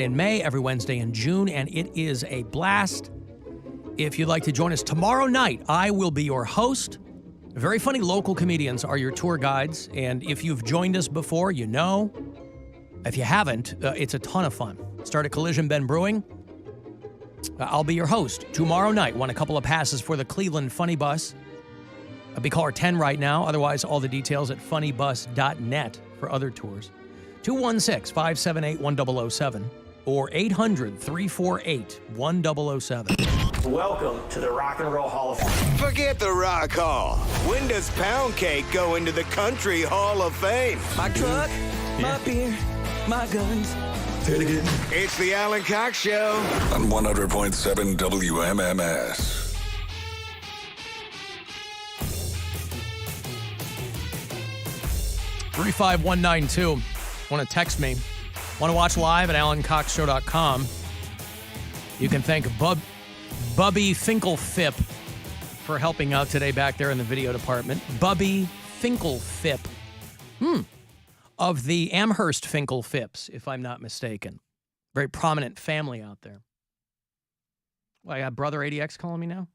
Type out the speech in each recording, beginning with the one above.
in May, every Wednesday in June, and it is a blast. If you'd like to join us tomorrow night, I will be your host. Very funny local comedians are your tour guides, and if you've joined us before, you know. If you haven't, it's a ton of fun. Start at Collision Bend Brewing. I'll be your host tomorrow night. Won a couple of passes for the Cleveland Funny Bus. I'll be caller 10 right now. Otherwise, all the details at funnybus.net for other tours. 216-578-1007 or 800-348-1007. Welcome to the Rock and Roll Hall of Fame. Forget the Rock Hall. When does Poundcake go into the Country Hall of Fame? My truck, my beer, my guns. Say it again. It's the Alan Cox Show on 100.7 WMMS. $35192. Want to text me? Want to watch live at AlanCoxShow.com? You can thank Bubby Finkelfip for helping out today back there in the video department. Bubby Finkelfip. Of the Amherst Finkelfips, if I'm not mistaken. Very prominent family out there. Well, I got brother ADX calling me now?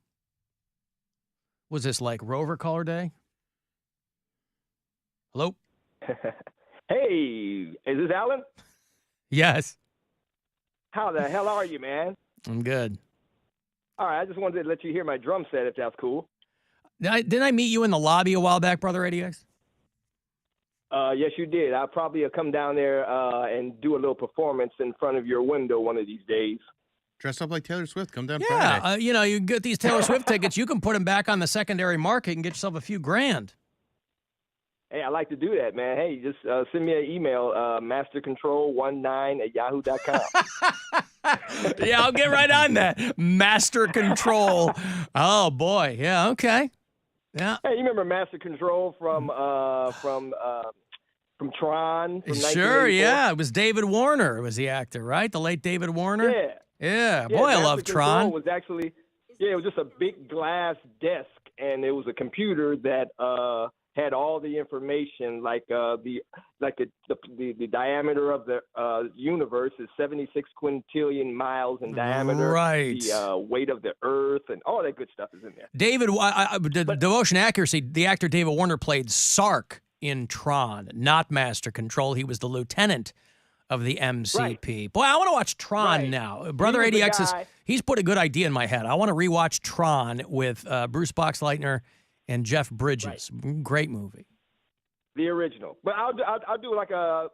Was this like Rover caller day? Hello? Hey, is this Alan? Yes. How the hell are you, man? I'm good. All right, I just wanted to let you hear my drum set, if that's cool. Didn't I meet you in the lobby a while back, brother ADX? Yes, you did. I'll probably come down there and do a little performance in front of your window one of these days. Dress up like Taylor Swift. Come down Yeah, Friday. you get these Taylor Swift tickets. You can put them back on the secondary market and get yourself a few grand. Hey, I like to do that, man. Hey, just send me an email, mastercontrol19@yahoo.com. Yeah, I'll get right on that. Master Control. Oh, boy. Yeah, okay. Yeah. Hey, you remember Master Control from Tron? From Sure, yeah. It was David Warner was the actor, right? The late David Warner? Yeah. Yeah. Boy, I love Master Tron. Control was actually, it was just a big glass desk, and it was a computer that had all the information, like the diameter of the universe is 76 quintillion miles in diameter. Right. The weight of the Earth and all that good stuff is in there. David, devotion accuracy, the actor David Warner played Sark in Tron, not Master Control. He was the lieutenant of the MCP. Right. Boy, I want to watch Tron now. Brother ADX he's put a good idea in my head. I want to rewatch Tron with Bruce Boxleitner and Jeff Bridges. Right. Great movie. The original. But I'll do like a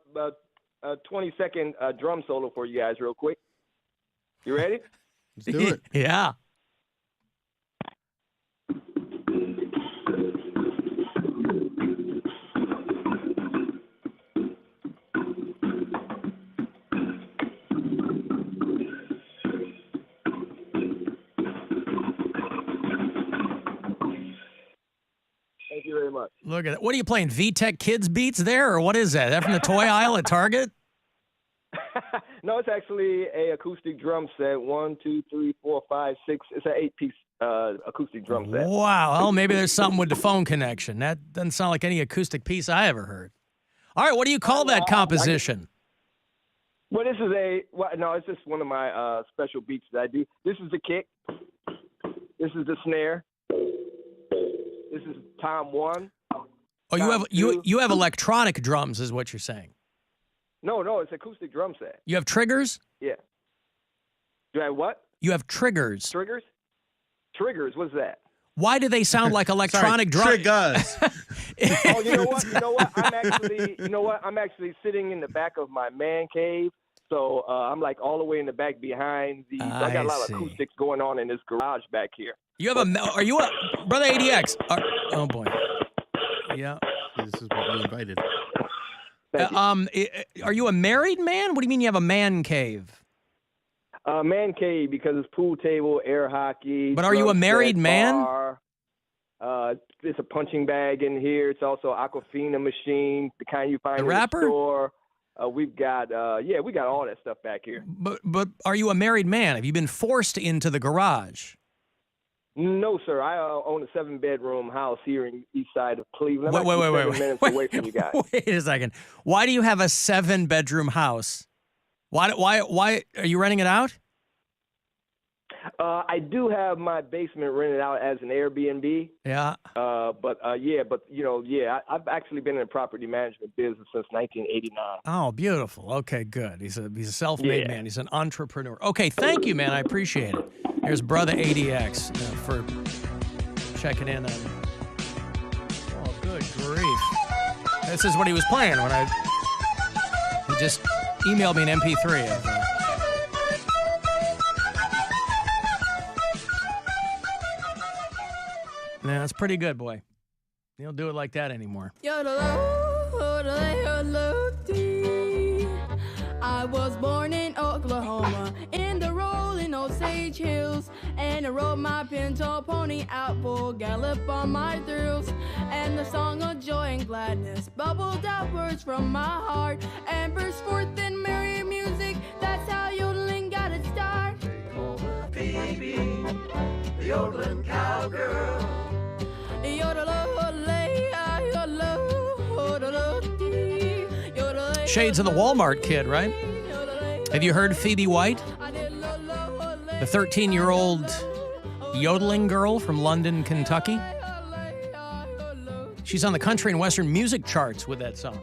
20-second drum solo for you guys real quick. You ready? Let's do it. Yeah. Thank you very much. Look at that. What are you playing? VTech Kids Beats there, or what is that? That from the toy aisle at Target? No, it's actually a acoustic drum set. 1, 2, 3, 4, 5, 6. It's an 8-piece acoustic drum set. Wow. Well, maybe there's something with the phone connection. That doesn't sound like any acoustic piece I ever heard. All right, what do you call that composition? Well, this is it's just one of my special beats that I do. This is the kick. This is the snare. This is Tom 1. Oh, you have electronic drums, is what you're saying. No, it's acoustic drum set. You have triggers? Yeah. Do I have what? You have triggers. Triggers? Triggers, what's that? Why do they sound like electronic drums? Triggers. Oh, you know what? I'm actually sitting in the back of my man cave. So I'm like all the way in the back behind the. I got a lot of acoustics going on in this garage back here. You have are you a brother ADX? Oh boy. Yeah. This is what you invited. Are you a married man? What do you mean you have a man cave? Man cave because it's pool table, air hockey. But are you a married man? Bar. There's a punching bag in here. It's also an Aquafina machine, the kind you find in the store. We've got we got all that stuff back here. But are you a married man? Have you been forced into the garage? No, sir. I own a 7-bedroom house here in the east side of Cleveland. Wait. 7 minutes away from you guys. Wait a second. Why do you have a 7-bedroom house Why are you renting it out? I do have my basement rented out as an Airbnb. Yeah. I've actually been in the property management business since 1989. Oh, beautiful. Okay, good. He's a self-made man. He's an entrepreneur. Okay, thank you, man. I appreciate it. Here's Brother ADX for checking in on. Oh, good grief! This is what he was playing when he just emailed me an MP3 of. Yeah, that's pretty good, boy. You don't do it like that anymore. I was born in Oklahoma, in the rolling Osage Hills, and I rode my pinto pony out full gallop on my thrills, and the song of joy and gladness bubbled outwards from my heart, and burst forth in merry music. That's how yodeling got its start. Baby, the yodeling cowgirl. Shades of the Walmart Kid, right? Have you heard Phoebe White? The 13-year-old yodeling girl from London, Kentucky. She's on the country and western music charts with that song.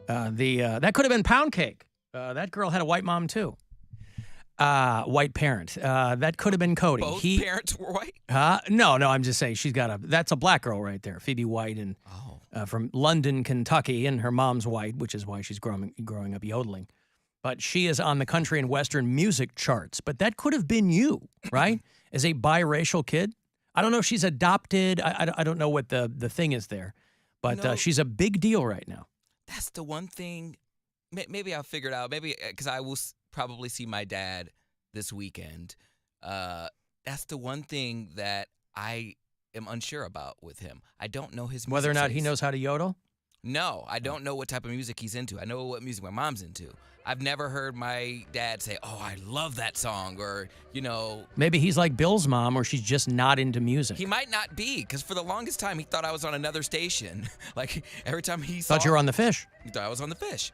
That could have been Poundcake. That girl had a white mom, too. White parent. That could have been Cody. Both parents were white? No, I'm just saying that's a black girl right there, Phoebe White, and from London, Kentucky, and her mom's white, which is why she's growing up yodeling. But she is on the country and western music charts. But that could have been you, right? As a biracial kid. I don't know if she's adopted. I don't know what the thing is there. But she's a big deal right now. That's the one thing. Maybe I'll figure it out. Maybe because I will probably see my dad this weekend. That's the one thing that I am unsure about with him. I don't know his music Whether or not taste. he knows how to yodel? No, I don't know what type of music he's into. I know what music my mom's into. I've never heard my dad say, "Oh, I love that song," or, Maybe he's like Bill's mom, or she's just not into music. He might not be, because for the longest time, he thought I was on another station. Like, every time he Thought you were on the Fish. He thought I was on the Fish.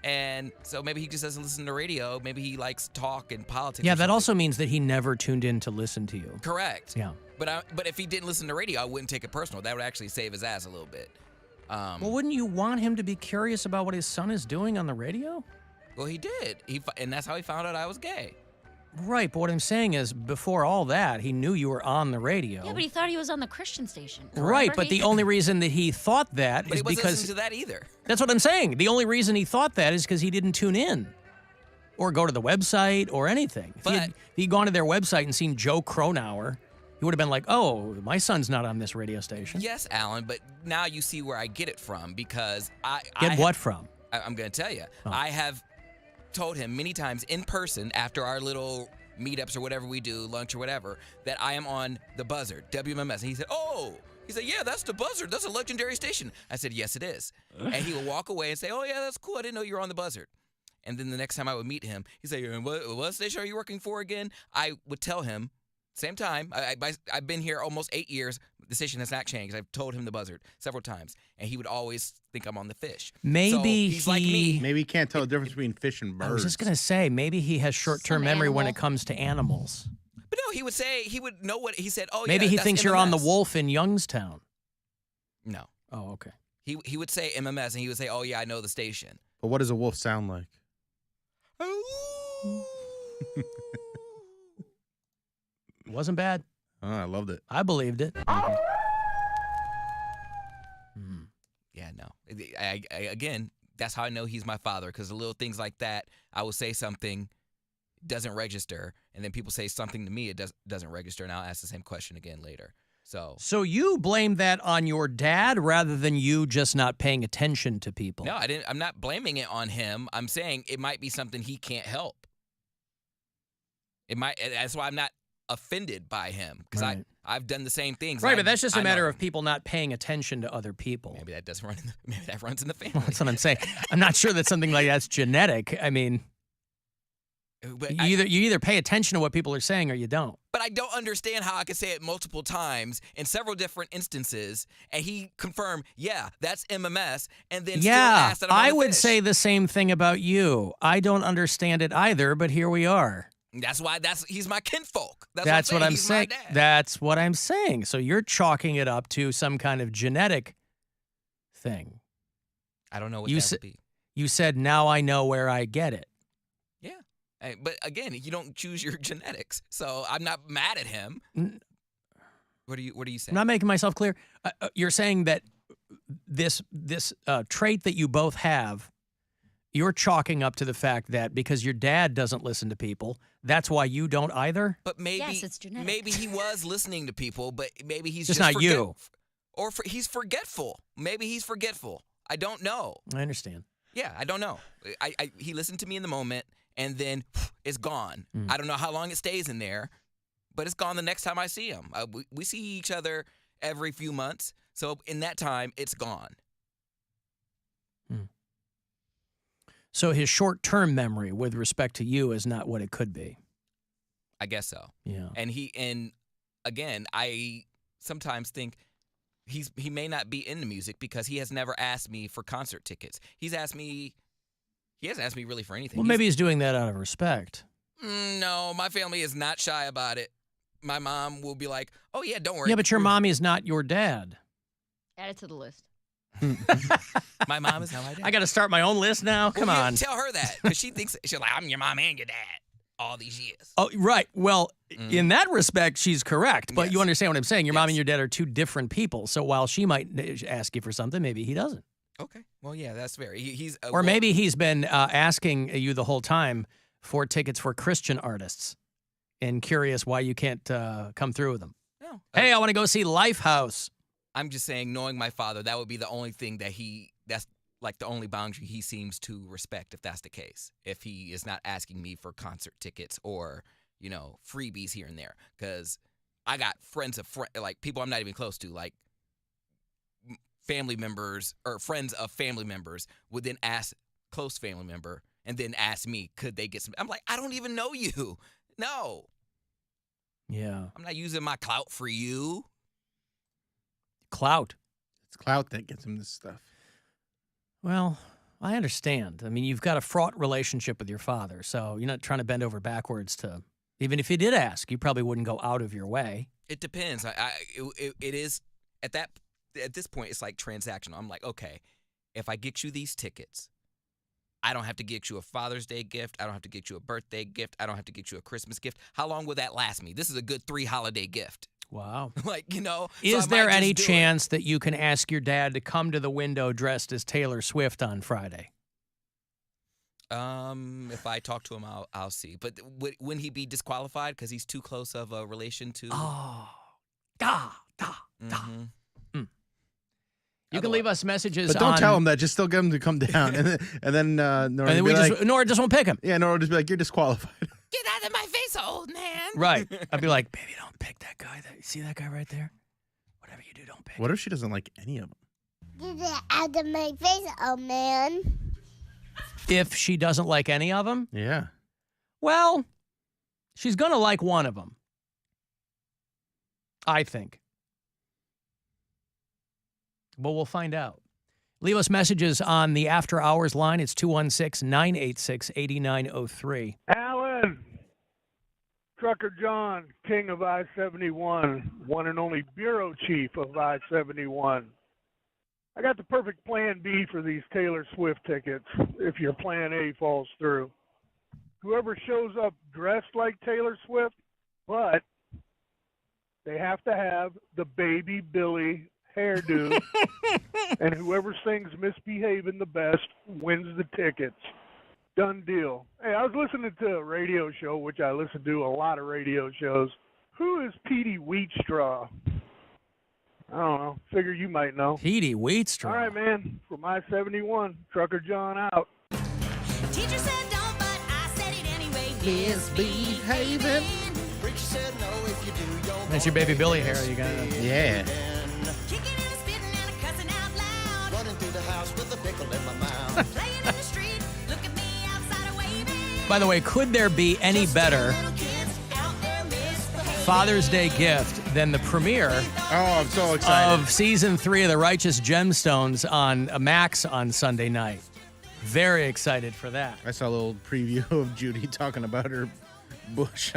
And so maybe he just doesn't listen to radio. Maybe he likes talk and politics. Yeah, that also means that he never tuned in to listen to you. Correct. Yeah. But if he didn't listen to radio, I wouldn't take it personal. That would actually save his ass a little bit. Well, wouldn't you want him to be curious about what his son is doing on the radio? Well, he did. And that's how he found out I was gay. Right, but what I'm saying is, before all that, he knew you were on the radio. Yeah, but he thought he was on the Christian station. Right, but the only reason that he thought that But is he wasn't because... listening to that either. That's what I'm saying. The only reason he thought that is because he didn't tune in or go to the website or anything. If he'd gone to their website and seen Joe Cronauer, he would have been like, oh, my son's not on this radio station. Yes, Alan, but now you see where I get it from, because What from? I'm going to tell you. Oh. I have told him many times in person after our little meetups or whatever we do, lunch or whatever, that I am on the Buzzard, WMMS. And he said, oh. He said, yeah, that's the Buzzard. That's a legendary station. I said, yes, it is. And he would walk away and say, oh, yeah, that's cool. I didn't know you were on the Buzzard. And then the next time I would meet him, he'd say, what station are you working for again? I would tell him, same time. I've been here almost 8 years. The station has not changed. I've told him the Buzzard several times, and he would always think I'm on the Fish. Maybe so he's like me. Maybe he can't tell the difference between fish and birds. I was just going to say, maybe he has short-term Some memory when animal. it comes to animals. But no, he would know what he said. Oh, Maybe yeah, he that's thinks you're on the MMS. wolf in Youngstown. No. Oh, okay. He would say MMS, and he would say, oh, yeah, I know the station. But what does a wolf sound like? It wasn't bad. Oh, I loved it. I believed it. Yeah, no. Again, that's how I know he's my father, because the little things like that, I will say something, doesn't register, and then people say something to me, it doesn't register, and I'll ask the same question again later. So you blame that on your dad rather than you just not paying attention to people. No, I'm not blaming it on him. I'm saying it might be something he can't help. That's why I'm not offended by him, because Right. I've done the same things. Right, but that's just a I know. matter of people not paying attention to other people. Maybe that doesn't run. Maybe that runs in the family. That's what I'm saying. I'm not sure that something like that's genetic. I mean, But you either pay attention to what people are saying or you don't. but I don't understand how I could say it multiple times in several different instances, and he confirmed, yeah, that's MMS, and then still asked that I'm I on the would fish. say the same thing about you. I don't understand it either, but here we are. That's why he's my kinfolk. That's what I'm He's my saying. dad. That's what I'm saying. So you're chalking it up to some kind of genetic thing. I don't know what You that would be. You said, now I know where I get it. Yeah. But again, you don't choose your genetics, so I'm not mad at him. What are you saying? I'm not making myself clear. You're saying that this trait that you both have, you're chalking up to the fact that because your dad doesn't listen to people, that's why you don't either? But maybe Yes, it's genetic. Maybe he was listening to people, but maybe he's Just just not you. Or he's forgetful. Maybe he's forgetful. I don't know. I understand. Yeah, I don't know. He listened to me in the moment, and then it's gone. I don't know how long it stays in there, but it's gone the next time I see him. We see each other every few months, so in that time, it's gone. So his short-term memory with respect to you is not what it could be. I guess so. Yeah. And again, I sometimes think he may not be into music because he has never asked me for concert tickets. He hasn't asked me really for anything. Well, maybe he's doing that out of respect. No, my family is not shy about it. My mom will be like, "Oh yeah, don't worry." Yeah, but your mommy is not your dad. Add it to the list. My mom is not my dad. I got to start my own list now? Come on. Tell her that because she thinks she's like, "I'm your mom and your dad all these years." Oh, right. Well, in that respect, she's correct. But Yes. you understand what I'm saying. Your mom Yes. and your dad are two different people. So while she might ask you for something, maybe he doesn't. Okay. Well, yeah, that's fair. He's Or maybe he's been asking you the whole time for tickets for Christian artists and curious why you can't come through with them. No. Hey, I want to go see Lifehouse. I'm just saying, knowing my father, that would be the only thing that's like the only boundary he seems to respect, if that's the case. If he is not asking me for concert tickets or, freebies here and there. Because I got like people I'm not even close to, like family members or friends of family members would then ask close family member and then ask me, could they get some? I'm like, I don't even know you. No. Yeah. I'm not using my clout for you. Clout. It's clout that gets him this stuff. Well, I understand. I mean, you've got a fraught relationship with your father, so you're not trying to bend over backwards to. Even if you did ask, you probably wouldn't go out of your way. It depends. It is at this point. It's like transactional. I'm like, okay, if I get you these tickets, I don't have to get you a Father's Day gift. I don't have to get you a birthday gift. I don't have to get you a Christmas gift. How long will that last me? This is a good 3 holiday gift. Wow. Is there any chance that you can ask your dad to come to the window dressed as Taylor Swift on Friday? If I talk to him, I'll see. But wouldn't he be disqualified because he's too close of a relation to? Oh, Mhm. You can leave us messages. But don't tell him that. Just still get him to come down, and then Nora, And then Nora just won't pick him. Yeah, Nora will just be like, "You're disqualified." Get out of my face, old man. Right. I'd be like, baby, don't pick that guy. See that guy right there? Whatever you do, don't pick. What if she doesn't like any of them? Get it out of my face, old man. If she doesn't like any of them? Yeah. Well, she's going to like one of them. I think. But we'll find out. Leave us messages on the After Hours line. It's 216-986-8903. Alan, Trucker John, king of I-71, one and only bureau chief of I-71. I got the perfect plan B for these Taylor Swift tickets if your plan A falls through. Whoever shows up dressed like Taylor Swift, but they have to have the Baby Billy hairdo, and whoever sings Misbehaving the best wins the tickets. Done deal. Hey, I was listening to a radio show, which I listen to a lot of radio shows. Who is Petey Wheatstraw? I don't know. Figure you might know. Petey Wheatstraw. All right, man. From I-71, Trucker John out. Teacher said don't, but I said it anyway. Misbehaving. Preacher said no, if you do, you'll That's your Baby Billy hair. You got it. Yeah. kicking and spitting and cussing out loud. Running through the house with a pickle in my mouth. Playing in the street, look at me outside waving. By the way, could there be any better Father's Day gift than the premiere I'm so excited. of season 3 of The Righteous Gemstones on Max on Sunday night. Very excited for that. I saw a little preview of Judy talking about her bush.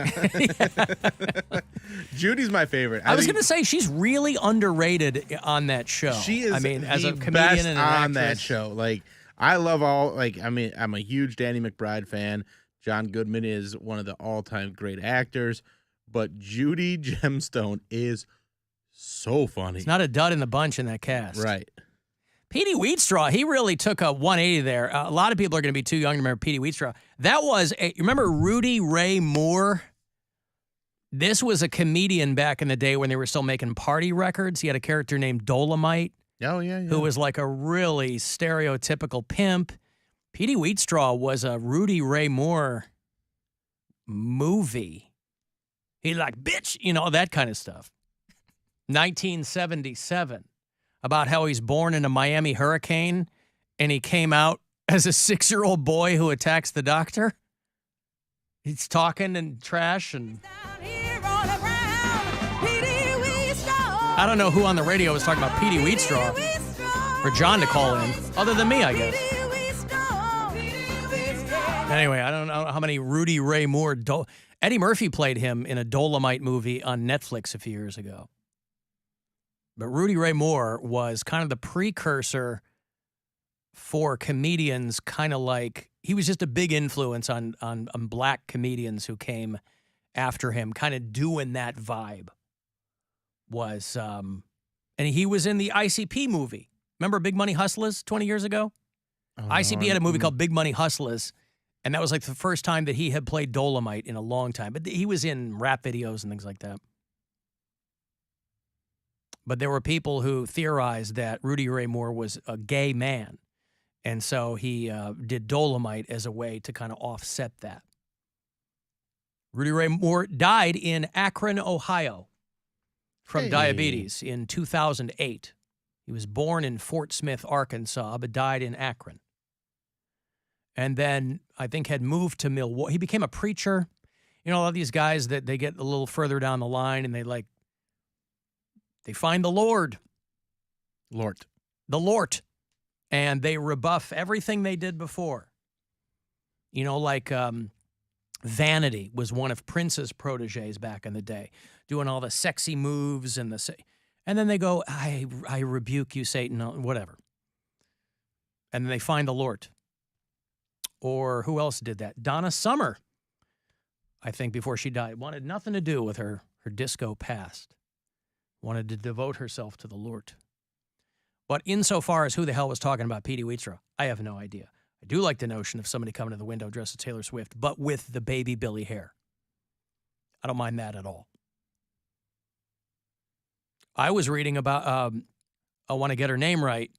Judy's my favorite. I was going to say she's really underrated on that show. She is. I mean, as a the comedian best and an on actress. that show. Like, I love all. Like, I mean, I'm a huge Danny McBride fan. John Goodman is one of the all-time great actors, but Judy Gemstone is so funny. It's not a dud in the bunch in that cast. Right. Petey Wheatstraw, he really took a 180 there. A lot of people are going to be too young to remember Petey Wheatstraw. That was, you remember Rudy Ray Moore? This was a comedian back in the day when they were still making party records. He had a character named Dolomite. Oh, yeah. Who was like a really stereotypical pimp. Petey Wheatstraw was a Rudy Ray Moore movie. He like, bitch, that kind of stuff. 1977. About how he's born in a Miami hurricane and he came out as a 6-year-old boy who attacks the doctor. He's talking and trash and I don't know who on the radio was talking about Petey Wheatstraw for John to call in, other than me, I guess. Anyway, I don't know how many Rudy Ray Moore. Eddie Murphy played him in a Dolomite movie on Netflix a few years ago. But Rudy Ray Moore was kind of the precursor for comedians, kind of like he was just a big influence on black comedians who came after him, kind of doing that vibe. And he was in the ICP movie. Remember Big Money Hustlers 20 years ago? ICP had a movie called Big Money Hustlers, and that was like the first time that he had played Dolomite in a long time. But he was in rap videos and things like that. But there were people who theorized that Rudy Ray Moore was a gay man. And so he did Dolomite as a way to kind of offset that. Rudy Ray Moore died in Akron, Ohio from diabetes in 2008. He was born in Fort Smith, Arkansas, but died in Akron. And then I think had moved to Milwaukee. He became a preacher. A lot of these guys that they get a little further down the line and they find the Lord. The Lord. And they rebuff everything they did before. Vanity was one of Prince's proteges back in the day, doing all the sexy moves and then they go, I rebuke you, Satan, whatever. And then they find the Lord. Or who else did that? Donna Summer, I think, before she died, wanted nothing to do with her disco past. Wanted to devote herself to the Lord. But insofar as who the hell was talking about Petey Wheatstraw, I have no idea. I do like the notion of somebody coming to the window dressed as Taylor Swift, but with the baby Billy hair. I don't mind that at all. I was reading about, I want to get her name right,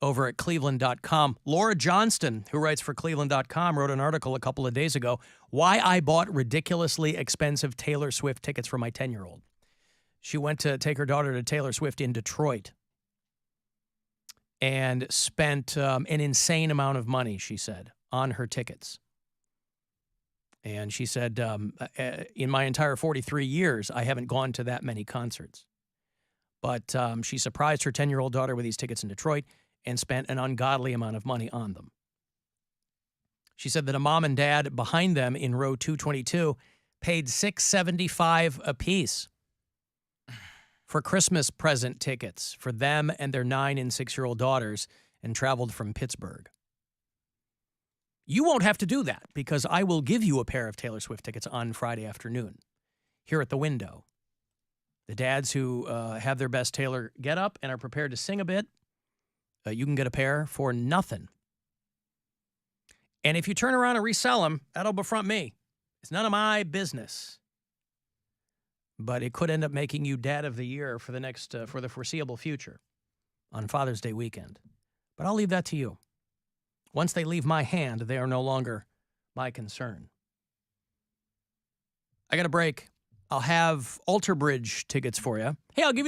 over at Cleveland.com. Laura Johnston, who writes for Cleveland.com, wrote an article a couple of days ago, Why I Bought Ridiculously Expensive Taylor Swift Tickets for My 10-year-old. She went to take her daughter to Taylor Swift in Detroit and spent an insane amount of money, she said, on her tickets. And she said, in my entire 43 years, I haven't gone to that many concerts. But she surprised her 10-year-old daughter with these tickets in Detroit and spent an ungodly amount of money on them. She said that a mom and dad behind them in row 222 paid $675 apiece for Christmas present tickets for them and their 9- and 6-year-old daughters and traveled from Pittsburgh. You won't have to do that because I will give you a pair of Taylor Swift tickets on Friday afternoon here at the window. The dads who have their best Taylor get up and are prepared to sing a bit, you can get a pair for nothing. And if you turn around and resell them, that'll befront me. It's none of my business. But it could end up making you Dad of the Year for the foreseeable future on Father's Day weekend. But I'll leave that to you. Once they leave my hand, they are no longer my concern. I got a break. I'll have Alter Bridge tickets for you. Hey, I'll give you those.